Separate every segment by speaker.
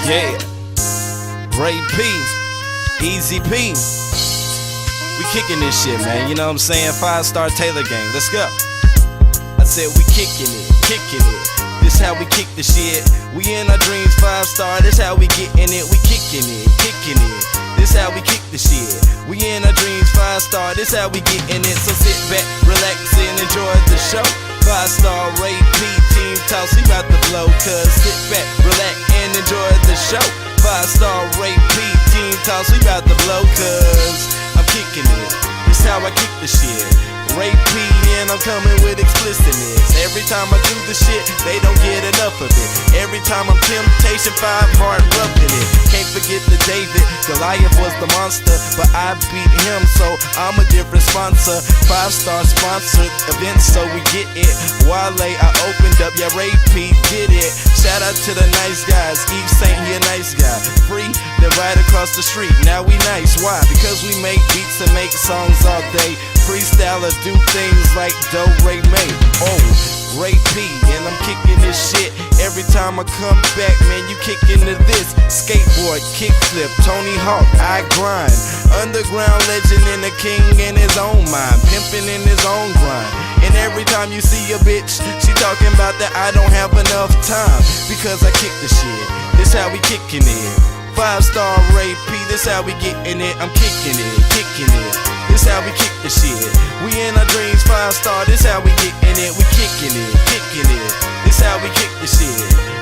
Speaker 1: Yeah, Ray P, Easy P. We kicking this shit, man. You know what I'm saying? 5-Star Taylor Gang. Let's go. I said we kicking it, kicking it. This how we kick the shit. We in our dreams, 5-star. This how we getting it. We kicking it, kicking it. This how we kick the shit. We in our dreams, 5-star. This how we getting it. So sit back, relax, and enjoy the show. 5-Star Ray P, Team Toss, we bout to blow. Cause sit back, relax, and enjoy the show. 5-Star Ray P, Team Toss, we bout to blow. Cause I'm kicking it. This how I kick the shit. Ray P, and I'm coming with explicitness. Every time I do the shit, they don't get enough of it. Every time I'm Temptation 5 hard roughing it. Can't forget the David, Goliath was the monster, but I beat him, so I'm a different sponsor. 5-Star sponsored events, so we get it. Wale, I opened up, yeah, Ray P did it. Shout out to the nice guys, Eve Saint, he a nice guy. Free, they're right across the street, now we nice. Why? Because we make beats and make songs all day. Freestyler, do things like Do Ray May. Oh, Ray P, and I'm kicking this shit. Every time I come back, man, you kicking to this. Skateboard, kickflip, Tony Hawk, I grind. Underground legend and a king in his own mind, pimping in his own grind. And every time you see a bitch, she talking about that I don't have enough time. Because I kick the shit, this how we kicking it. 5-Star Ray P, this how we getting it. I'm kicking it, kicking it. This how we kick the shit. We in our dreams, 5-star. This how we getting it. We kicking it, kicking it. This how we kick the shit.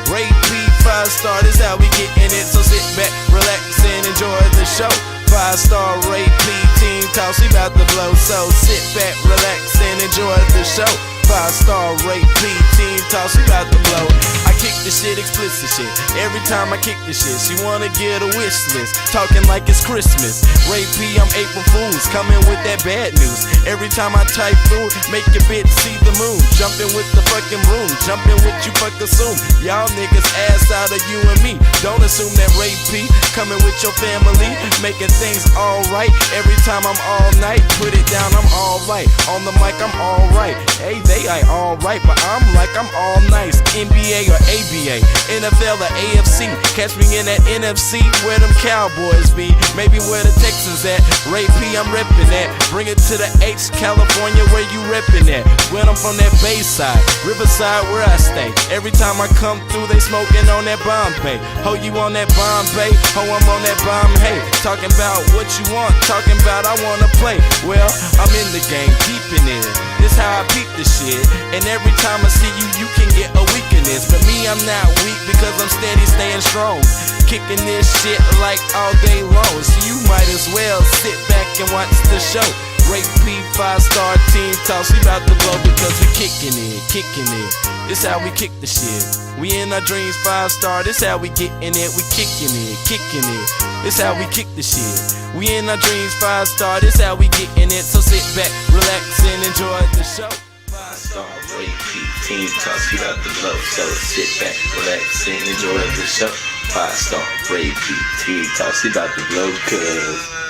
Speaker 1: Ray P, 5-star. This how we getting it. So sit back, relax, and enjoy the show. 5-Star Ray P, Team Toss, we bout to blow. So sit back, relax, and enjoy the show. 5-Star Ray P, Team Toss, we bout to blow. I kick the shit, explicit shit. Every time I kick the shit, she wanna get a wish list, talking like it's Christmas. Ray P, I'm April Fools, coming with that bad news. Every time I type through, make your bitch see the moon. Jumping with the fucking broom, jumping with you fuck assume. Y'all niggas ass out of you and me. Don't assume that Ray P, coming with your family, making things alright. Every time I'm all night, put it down, I'm alright. On the mic, I'm alright. Hey, they ain't alright, but I'm like I'm all nice. NBA or ABA, NFL or AFC. Catch me in that NFC where them Cowboys be. Maybe where the Texans at. Ray P, I'm reppin' that. Bring it to the H, California, where you reppin' at. When I'm from that Bayside, Riverside, where I stay. Every time I come through, they smoking on that Bombay. Ho, you on that Bombay? Ho, I'm on that bomb. Hey, talking about what you want, talking about I wanna play. Well, I'm in the game, keeping it. This how I peep the shit. And every time I see you, you can get a weakness. But me, I'm not weak because I'm steady staying strong. Kicking this shit like all day long. So you might as well sit back and watch the show. Ray P, 5-Star Team Toss, we bout to blow because we kicking it, kicking it. This how we kick the shit. We in our dreams, 5-star. This how we getting it. We kicking it, kicking it. This how we kick the shit. We in our dreams, 5-star. This how we getting it. So sit back, relax, and enjoy the show.
Speaker 2: 5-Star Ray P, Team Toss, we got the blow. So sit back, relax, and enjoy the show. 5-Star Ray P, Team Toss, we got the blow. Cause